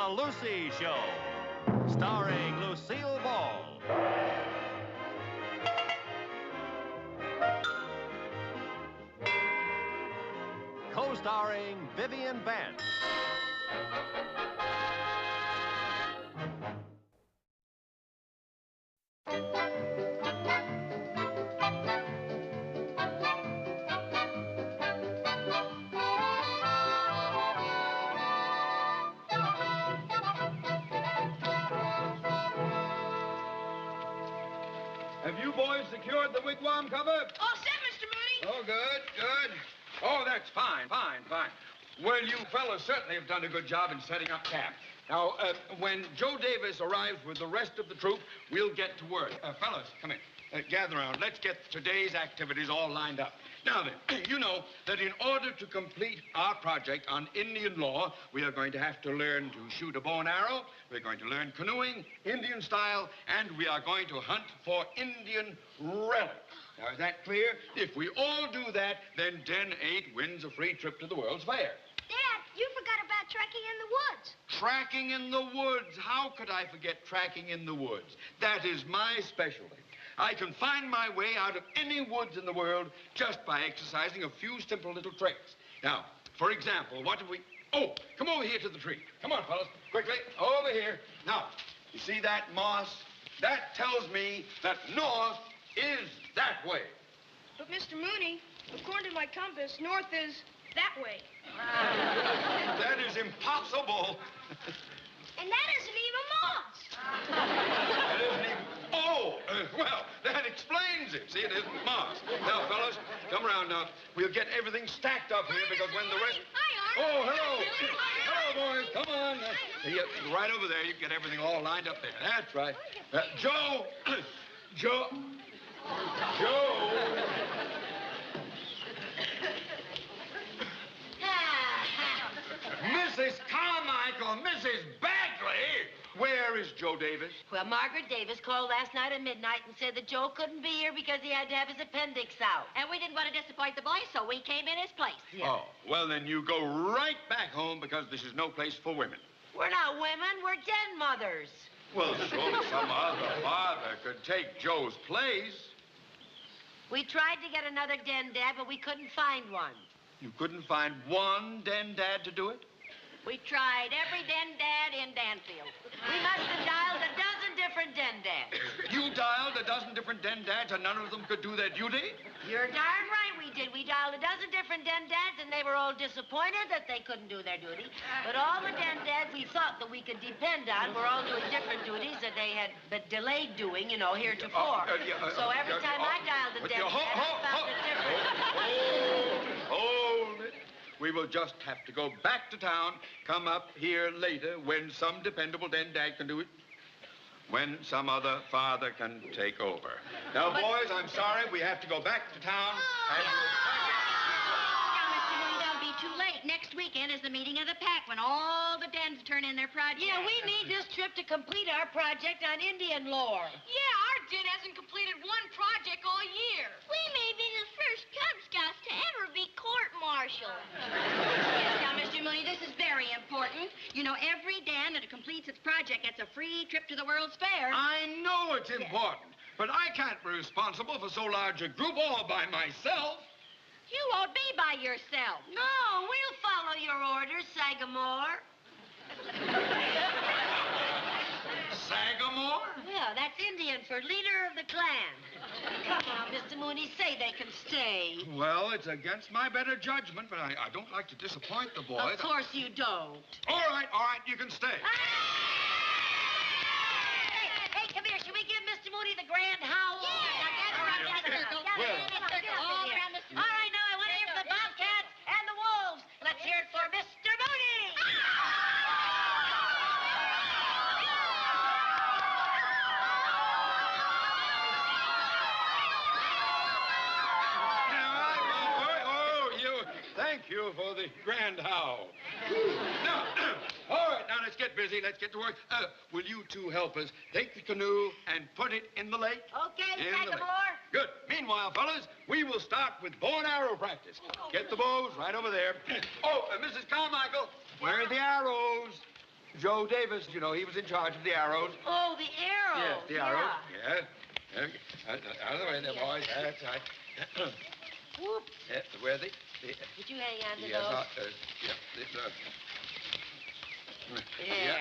The Lucy Show, starring Lucille Ball. Co-starring Vivian Vance. Have you boys secured the wigwam cover? All set, Mr. Mooney. Oh, good. Oh, that's fine. Well, you fellas certainly have done a good job in setting up camp. Now, when Joe Davis arrives with the rest of the troop, we'll get to work. Fellas, come in. Gather around. Let's get today's activities all lined up. Now then, you know that in order to complete our project on Indian law, we are going to have to learn to shoot a bow and arrow, we're going to learn canoeing, Indian style, and we are going to hunt for Indian relics. Now, is that clear? If we all do that, then Den 8 wins a free trip to the World's Fair. Dad, you forgot about tracking in the woods. Tracking in the woods. How could I forget tracking in the woods? That is my specialty. I can find my way out of any woods in the world just by exercising a few simple little tricks. Now, for example, what do we... Oh, come over here to the tree. Come on, fellas, quickly, over here. Now, you see that moss? That tells me that north is that way. But, Mr. Mooney, according to my compass, north is that way. That is impossible. And that isn't even moss. That isn't even... Oh, well, that explains it. See, it isn't moss. Now, fellas, come around now. We'll get everything stacked up here because when the rest... Hi, Art. Oh, hello. Hello, boys. Come on. Right over there. You get everything all lined up there. That's right. Joe. Joe. Mrs. Carmichael, Mrs. Bagley. Where is Joe Davis? Well, Margaret Davis called last night at midnight and said that Joe couldn't be here because he had to have his appendix out. And we didn't want to disappoint the boy, so we came in his place. Yeah. Oh, well, then you go right back home because this is no place for women. We're not women, we're den mothers. Well, surely some other father could take Joe's place. We tried to get another den dad, but we couldn't find one. You couldn't find one den dad to do it? We tried every den dad in Danfield. We must have dialed a dozen different den dads. You dialed a dozen different den dads and none of them could do their duty? You're darn right we did. We dialed a dozen different den dads and they were all disappointed that they couldn't do their duty. But all the den dads we thought that we could depend on were all doing different duties that they had been delayed doing, you know, heretofore. So every time I dialed a den dad, I found it different. Hold it. We will just have to go back to town, come up here later when some dependable den dad can do it, when some other father can take over. Now, boys, I'm sorry, we have to go back to town. Now, Mr. Mooney, that'll be too late. Next weekend is the meeting of the pack when all the dens turn in their projects. Yeah, we need this trip to complete our project on Indian lore. Yeah, our den hasn't completed one project all year. We may be the first Cub Scouts to ever be court-martialed. Yes, now, Mr. Mooney, this is very important. You know, every den that completes its project gets a free trip to the World's Fair. I know it's important, but I can't be responsible for so large a group all by myself. You won't be by yourself. No, we'll follow your orders, Sagamore. Sagamore? Yeah, that's Indian for leader of the clan. Come on, Mr. Mooney, say they can stay. Well, it's against my better judgment, but I don't like to disappoint the boys. Of course you don't. All right, you can stay. Hey, come here. Should we give Mr. Mooney the grand howl? Yeah. Now, gather around, gather around. All right, now I want to hear from the Bobcats and the Wolves. Let's hear it for Mr. Mooney. Thank you for the grand howl. Now, all right, now let's get busy. Let's get to work. Will you two help us take the canoe and put it in the lake? Okay, In the lake. Sagamore. Good. Meanwhile, fellas, we will start with bow and arrow practice. Get the bows right over there. Oh, Mrs. Carmichael, where are the arrows? Joe Davis, you know, he was in charge of the arrows. Oh, the arrows. Yes, the arrows. Yes. Out of the way there, boys. That's right. Whoop. Where the... Would you hang on to Yes, those? Yeah.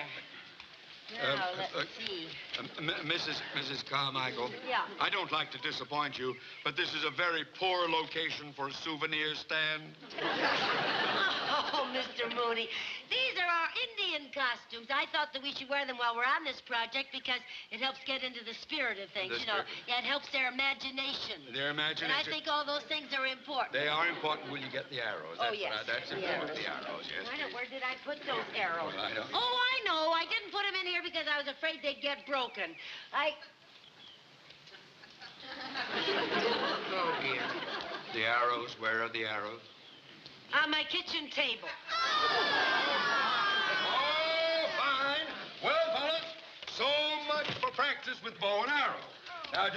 Now, let's see. Mrs. Carmichael. Yeah. I don't like to disappoint you, but this is a very poor location for a souvenir stand. Oh, Mr. Mooney, these are our Indian costumes. I thought that we should wear them while we're on this project because it helps get into the spirit of things, you know. Yeah, it helps their imagination. Their imagination. And I think all those things are important. They are important. Will you get the arrows? Oh, yes. That's important, the arrows, yes. Where did I put those arrows? Well, I don't... Oh, I know. I didn't put them in here because I was afraid they'd get broken. Oh, dear. The arrows, where are the arrows? On my kitchen table. Oh, fine. Well, fellas, so much for practice with bow and arrow. Now,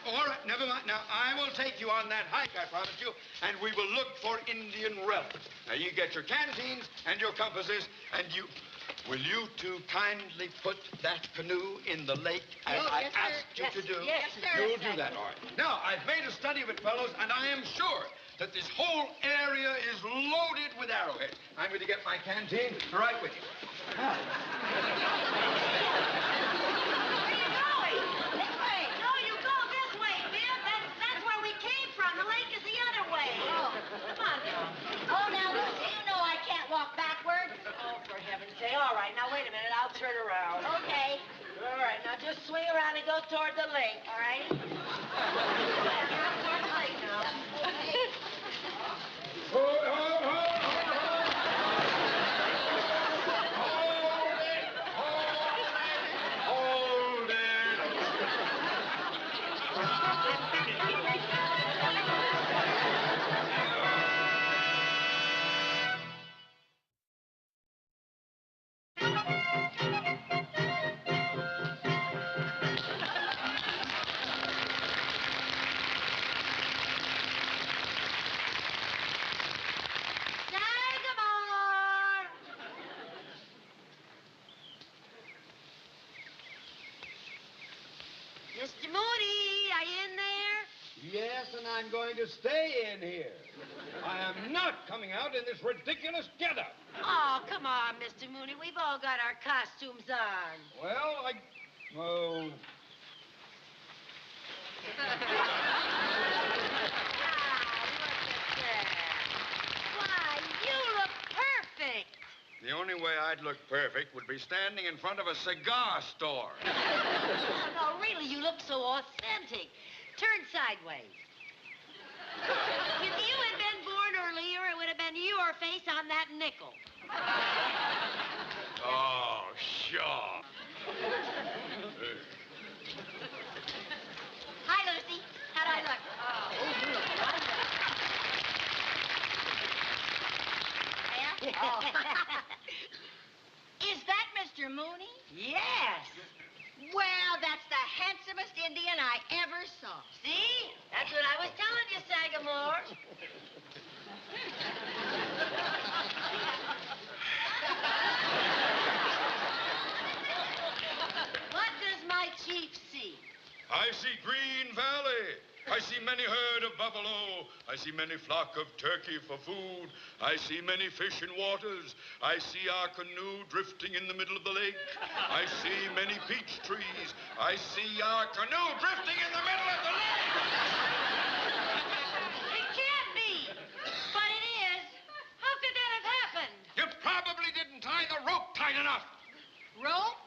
all right, never mind. Now, I will take you on that hike, I promise you, and we will look for Indian relics. Now, you get your canteens and your compasses, and you... Will you two kindly put that canoe in the lake as I asked you to do? Yes, sir. You'll do that, all right. Now, I've made a study of it, fellows, and I am sure that this whole area is loaded with arrowheads. I'm going to get my canteen right with you. Where are you going? This way. No, you go this way, Bill. That's where we came from. The lake is the other way. Oh, come on, Bill. Oh, now, Lucy, you know I can't walk backwards. Oh, for heaven's sake. All right, now wait a minute. I'll turn around. Okay. All right, now just swing around and go toward the lake, all right? Toward the lake now. Hold it. Sagamore! Mr. Mooney, are you in there? Yes, and I'm going to stay in here. I am not coming out in this ridiculous getup. Oh, come on, Mr. Mooney. We've all got our costumes on. Well, oh. Why, you look perfect. The only way I'd look perfect would be standing in front of a cigar store. No, really, you look so authentic. Turn sideways. If you had been born earlier, it would have been your face on that nickel. Oh, sure. Hi, Lucy. How'd I look? Yeah? Oh. Is that Mr. Mooney? Yes. Well, that's the handsomest Indian I ever saw. See? That's what I was telling you, Sagamore. What does my chief see? I see green valley. I see many herd of buffalo. I see many flock of turkey for food. I see many fish in waters. I see our canoe drifting in the middle of the lake. I see many peach trees. I see our canoe drifting in the middle of the lake. It can't be. But it is. How could that have happened? You probably didn't tie the rope tight enough. Rope?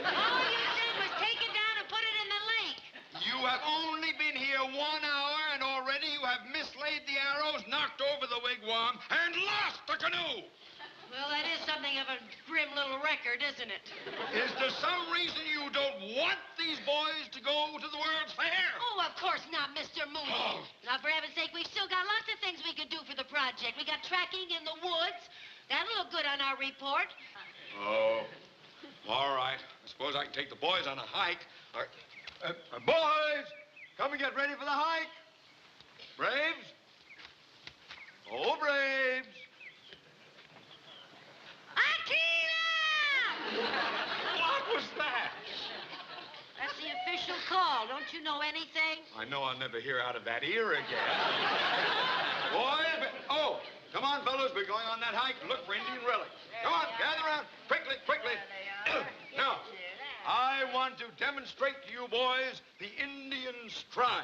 All you did was take it down and put it in the lake. You have only been here 1 hour, and already you have mislaid the arrows, knocked over the wigwam, and lost the canoe. Well, that is something of a grim little record, isn't it? Is there some reason you don't want these boys to go to the World's Fair? Oh, of course not, Mr. Mooney. Oh. Now, for heaven's sake, we've still got lots of things we could do for the project. We got tracking in the woods. That'll look good on our report. Oh, all right. I suppose I can take the boys on a hike. Boys, come and get ready for the hike. Braves? Oh, Braves. Akira! you know anything? I know I'll never hear out of that ear again. Boys, oh, come on, fellows. We're going on that hike to look for Indian relics. Come on, gather around. Quickly, quickly. Now, I want to demonstrate to you boys the Indian stride.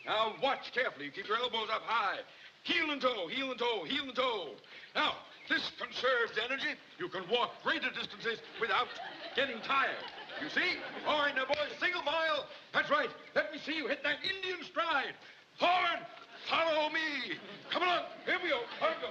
Now, watch carefully. You keep your elbows up high. Heel and toe, heel and toe, heel and toe. Now, this conserves energy. You can walk greater distances without getting tired. You see? All right, now, boys, single file. That's right. Let me see you hit that Indian stride. Forward. Follow me. Come on. Here we go. Here we go.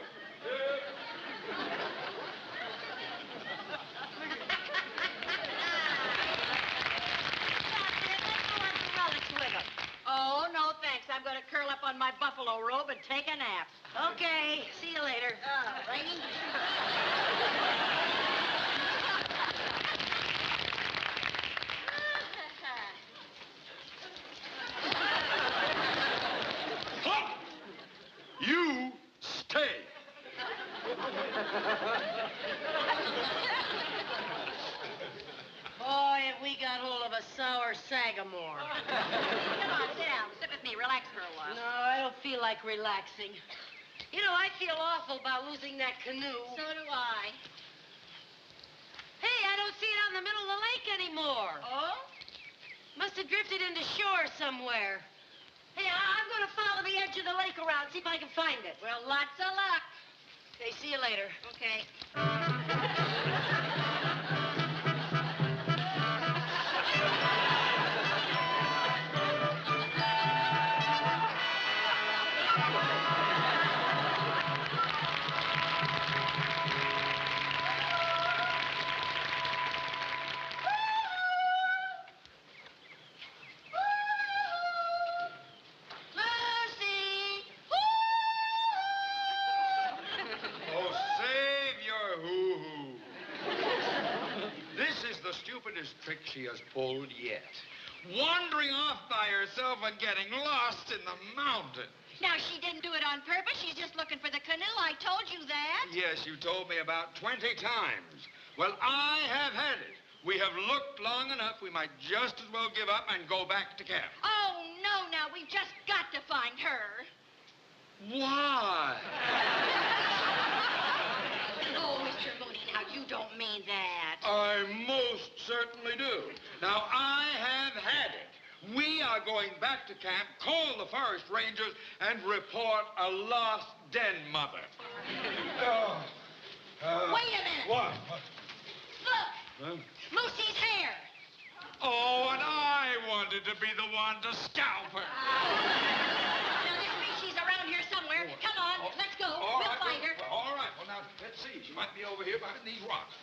Oh, no, thanks. I'm going to curl up on my buffalo robe and take a nap. Okay, see you later. Raining. Halt! You stay. Boy, if we got hold of a sour sagamore. Come on, sit down. Sit with me. Relax for a while. No, I don't feel like relaxing. You know, I feel awful about losing that canoe. So do I. Hey, I don't see it out in the middle of the lake anymore. Oh? Must have drifted into shore somewhere. Hey, I'm going to follow the edge of the lake around, see if I can find it. Well, lots of luck. Okay, see you later. Okay. Lucy! Oh, save your hoo-hoo. This is the stupidest trick she has pulled yet. Wandering off by herself and getting lost in the mountains. Now, she didn't do it on purpose. She's just looking for the canoe. I told you that. Yes, you told me about 20 times. Well, I have had it. We have looked long enough. We might just as well give up and go back to camp. Oh, no, now. We've just got to find her. Why? Oh, Mr. Moody, now, you don't mean that. I most certainly do. Now, I have had it. We are going back to camp, call the forest rangers, and report a lost den mother. Wait a minute. What? Look. Huh? Lucy's hair. Oh, and I wanted to be the one to scalp her. Now, this means she's around here somewhere. Come on, let's go. All We'll right, find her. All right. Well, now, let's see. She might be over here behind these rocks.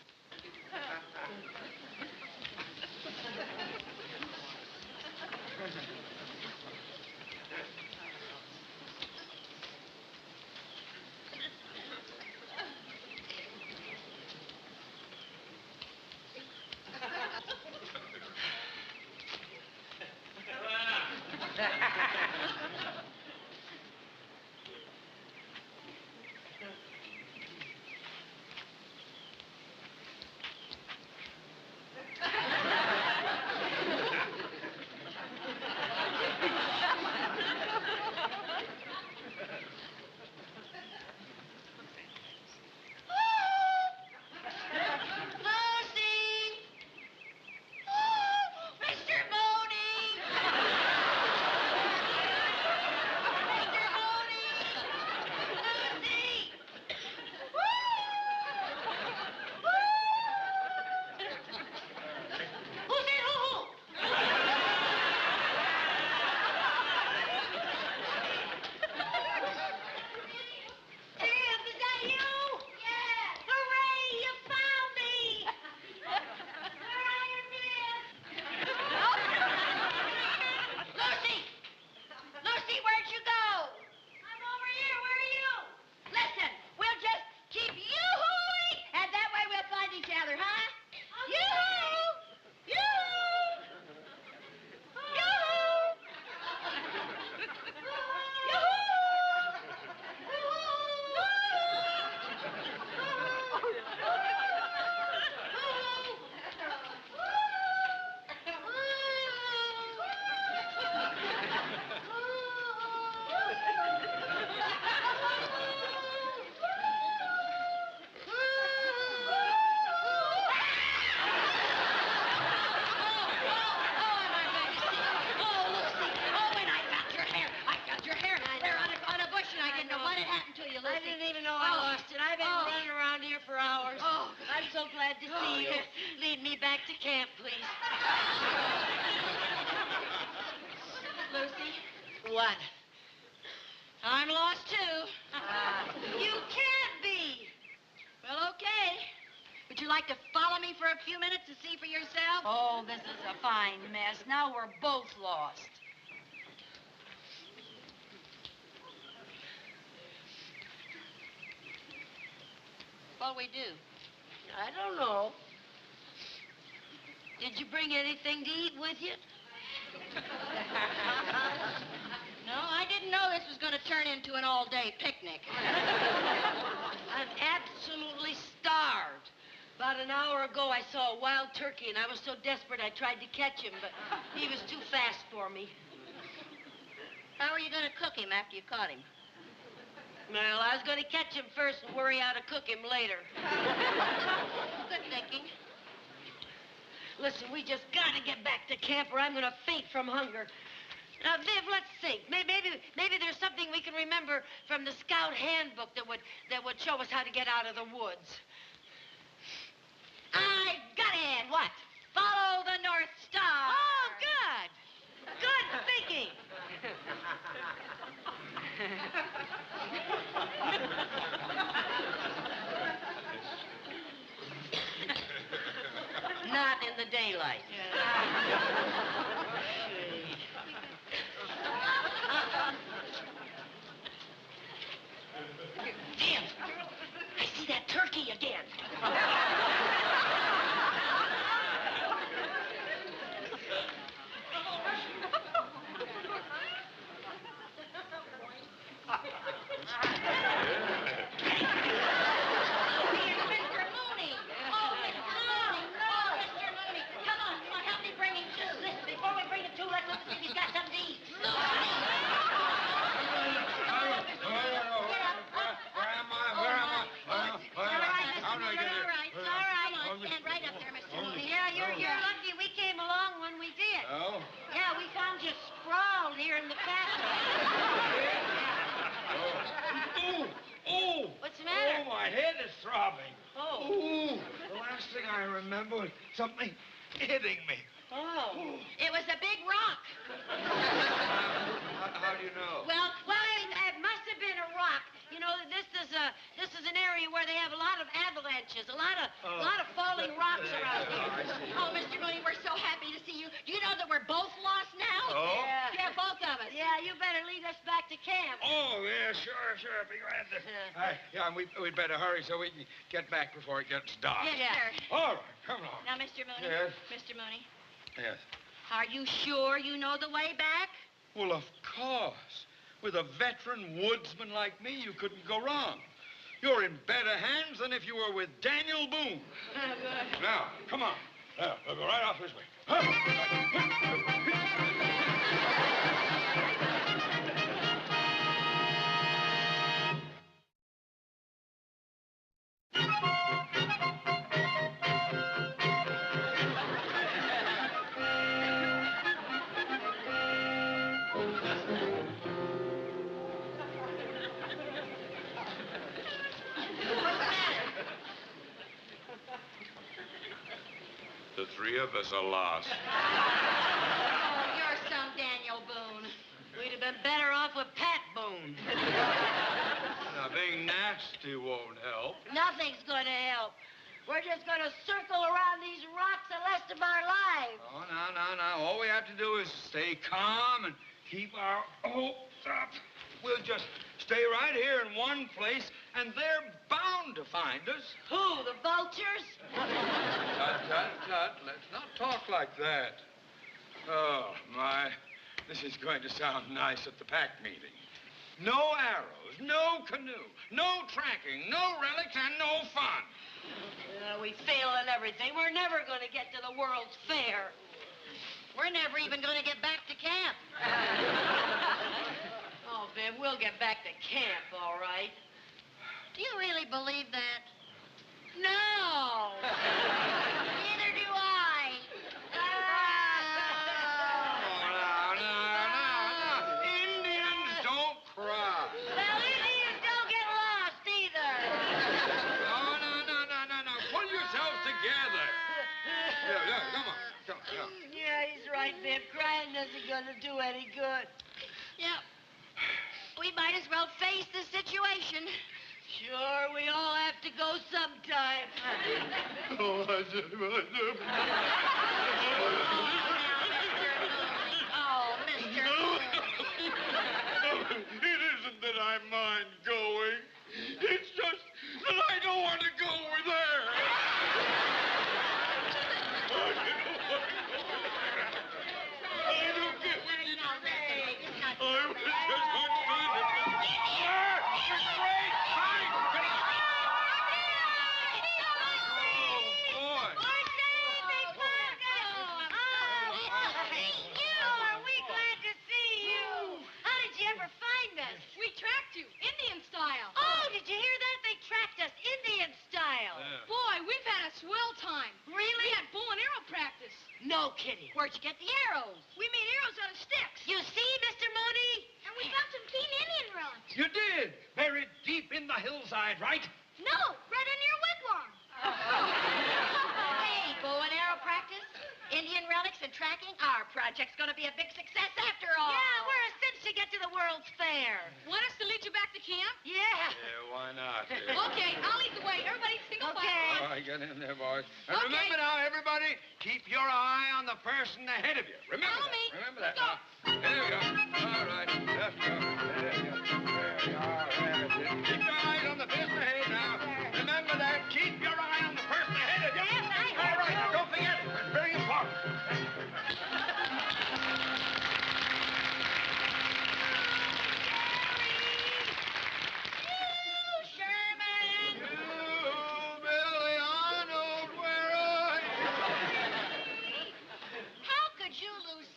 so glad to see you. Lead me back to camp, please. Lucy, What? I'm lost, too. You can't be. Well, okay. Would you like to follow me for a few minutes to see for yourself? Oh, this is a fine mess. Now we're both lost. What'll we do? I don't know. Did you bring anything to eat with you? No, I didn't know this was going to turn into an all-day picnic. I'm absolutely starved. About an hour ago, I saw a wild turkey, and I was so desperate I tried to catch him, but he was too fast for me. How are you going to cook him after you caught him? Well, I was going to catch him first and worry how to cook him later. Good thinking. Listen, we just got to get back to camp or I'm going to faint from hunger. Now, Viv, let's think. Maybe there's something we can remember from the Scout handbook that would show us how to get out of the woods. I got it. What? Follow the North Star. Oh, good. Good thinking. Not in the daylight. Damn. I see that turkey again. Something hitting me. Oh. It was a big rock. How do you know? Well, it must have been a rock. You know, this is an area where they have a lot of avalanches, a lot of falling rocks around here. I see. Oh, Mr. Mooney, we're so happy to see you. Do you know that we're both lost now? Oh? Yeah, both of us. Yeah, you better lead us back to camp. Oh, yeah, sure. Be glad to. Yeah, and we'd better hurry so we can get back before it gets dark. Yes, sir. All right, come along. Now, Mr. Mooney. Yes? Mr. Mooney, Yes. are you sure you know the way back? Well, of course. With a veteran woodsman like me, you couldn't go wrong. You're in better hands than if you were with Daniel Boone. Now, come on. We'll go right off this way. The three of us are lost. Oh, you're some Daniel Boone. We'd have been better off with Pat Boone. Now, being nasty won't help. Nothing's going to help. We're just going to circle around these rocks the rest of our lives. Oh, now. All we have to do is stay calm and keep our hopes up. We'll just stay right here in one place, and they're bound to find us. Who, the vultures? Tut. Let's not talk like that. Oh, my. This is going to sound nice at the pack meeting. No arrows, no canoe, no tracking, no relics, and no fun. We fail at everything. We're never going to get to the World's Fair. We're never even going to get back to camp. Oh, Viv, we'll get back to camp, all right. Do you really believe that? No! Neither do I. Now. Indians don't cry. Well, Indians don't get lost either. No. Pull yourself together. Yeah, come on. Come on, yeah. Yeah, he's right, Biff. Crying isn't gonna do any good. Yeah. We might as well face the situation. Sure, we all have to go sometime. Oh, Mr. It isn't that I mind going. It's just that I don't want to go with her. I don't get what you I was just undoing it. You're great. Fine. Get up. Oh, boy. We tracked you, Indian style. Oh, did you hear that? They tracked us Indian style. Yeah. Boy, we've had a swell time. Really? We had bow and arrow practice. No kidding. Where'd you get the arrows? We made arrows out of sticks. You see, Mr. Mooney? And we got some keen Indian relics. You did. Buried deep in the hillside, right? No, right in your wigwam. Hey, bow and arrow practice, Indian relics and tracking. Our project's going to be a big success after all. Yeah, we're a cinch to get to the World's Fair. Want us to lead you back to camp? Yeah. Yeah, why not? Okay, I'll lead the way. Everybody single Okay. file. All right, get in there, boys. And Okay. remember now, everybody, keep your eye on the person ahead of you. Remember Follow that. me. Remember that. Go. Now. There we go. All right, let's go. There you go. There you are. There it is. Keep your eyes on the person ahead now. Remember that. Keep your eye on the person ahead of you. Yes, I All heard right, you. now don't forget it. It's very important. How could you lose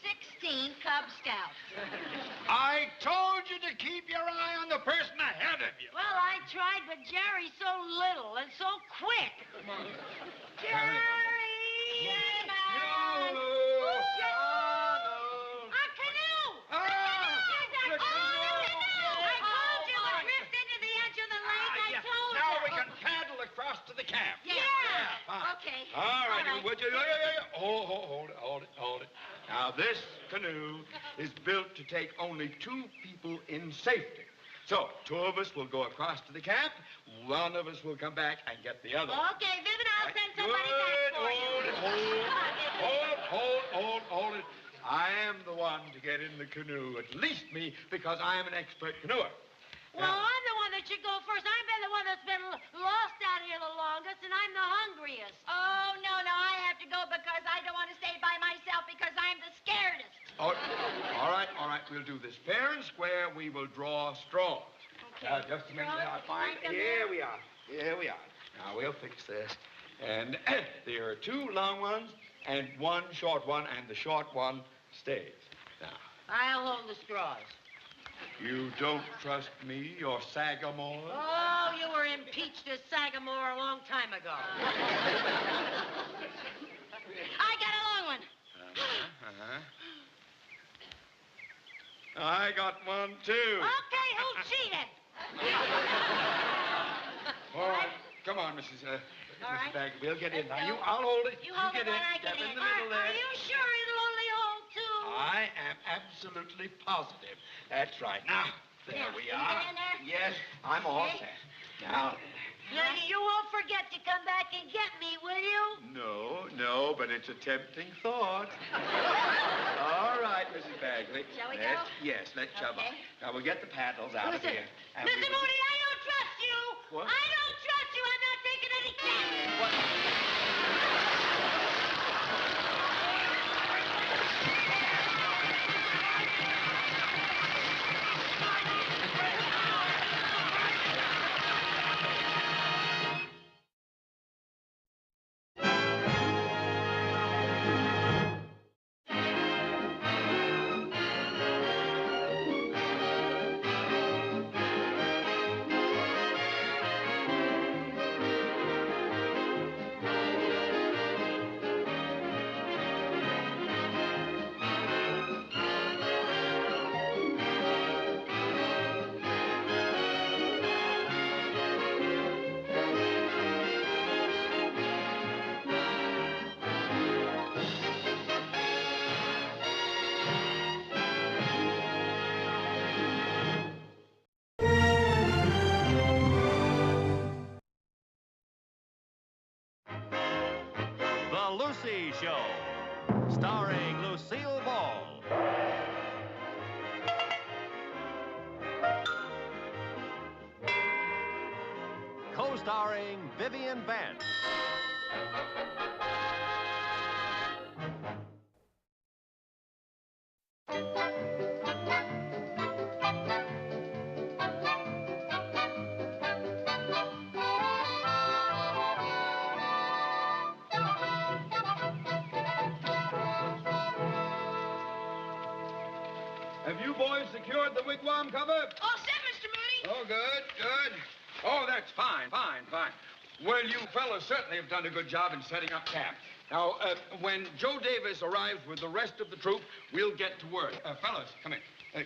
16 Cub Scouts? I told you to keep your eye on the person ahead of you. Well, I tried, but Jerry's so little and so quick. Jerry! Our canoe! Ah, the I told you it drifted into the edge of the lake. I told you. Now we can paddle across to the camp. Yeah. Fine. Okay. All right, All right. would you? Hold it. Now, this canoe is built to take only 2 people in safety. So, 2 of us will go across to the camp. 1 of us will come back and get the other. Okay, Viv and I'll send somebody Good. back for you. Hold it. I am the one to get in the canoe, at least me, because I am an expert canoer. Well, I'm the one that should go first. I've been the one that's been lost out here the longest, and I'm the hungriest. Oh, no, I have to go because I don't want to stay by myself because I'm the scaredest. Oh, all right. We'll do this fair and square. We will draw straws. Okay. Just a minute. Straws, I'll find. like 'em Here there. we are. Now, we'll fix this. And there are 2 long ones and 1 short one, and the short one stays. Now, I'll hold the straws. you don't trust me, your Sagamore? Oh, you were impeached as Sagamore a long time ago. I got a long one. I got one, too. Okay, who cheated? All right. Come on, Mrs. All right. Bagley. We'll get in. Let's Now, go. I'll hold it. You hold get it while in. I get Step in in. the middle there. Are you sure it'll only hold 2? I am absolutely positive. That's right. Now, there Yeah. we Can you are. get in there? Yes, I'm all Okay. set. Now, Now, you won't forget to come back and get me, will you? no, but it's a tempting thought. All right, Mrs. Bagley. Shall we Let's- go? Yes, let's shove Okay. on. Now, we'll get the paddles out Listen, of here. and Mr. we Mooney, will- I don't trust you. What? I don't trust you. I'm not taking any chances. What? The Lucy Show, starring Lucille Ball. Co-starring Vivian Vance. Have you boys secured the wigwam cover? All set, Mr. Mooney. Oh, good, good. Oh, that's fine, fine, fine. Well, you fellas certainly have done a good job in setting up camp. Now, when Joe Davis arrives with the rest of the troop, we'll get to work. Fellas, come in.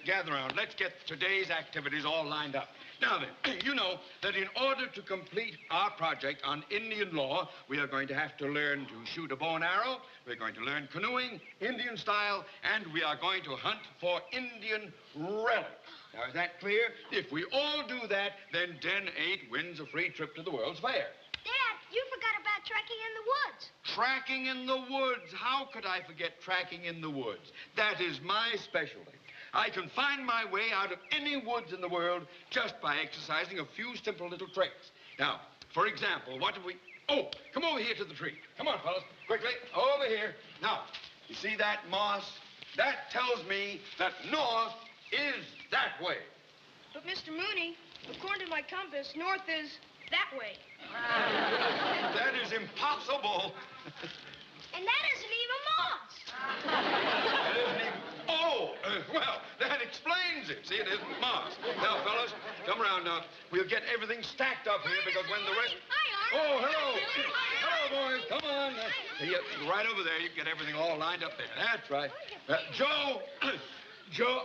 Gather around. Let's get today's activities all lined up. Now then, you know that in order to complete our project on Indian law, we are going to have to learn to shoot a bow and arrow, we're going to learn canoeing, Indian style, and we are going to hunt for Indian relics. Now, is that clear? If we all do that, then Den 8 wins a free trip to the World's Fair. Dad, you forgot about trekking in the woods. Tracking in the woods. How could I forget tracking in the woods? That is my specialty. I can find my way out of any woods in the world just by exercising a few simple little tricks. Now, for example, what do we... Oh, come over here to the tree. Come on, fellas, quickly, over here. Now, you see that moss? That tells me that north is that way. But, Mr. Mooney, according to my compass, north is that way. That is impossible. And that isn't even moss. That isn't even... Oh, well, that explains it. See, it isn't moss. Now, fellas, come around now. We'll get everything stacked up here because when the rest... Hi, Art. Oh, hello. Hello, boys. Come on. Right over there. You get everything all lined up there. That's right. Joe. Joe.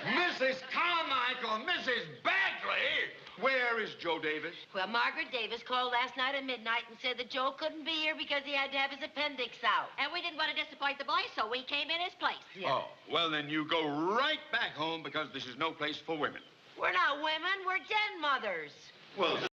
Mrs. Carmichael, Mrs. Bagley. Where is Joe Davis? Well, Margaret Davis called last night at midnight and said that Joe couldn't be here because he had to have his appendix out. And we didn't want to disappoint the boy, so we came in his place. Yeah. Oh, well, then you go right back home because this is no place for women. We're not women, we're den mothers. Well,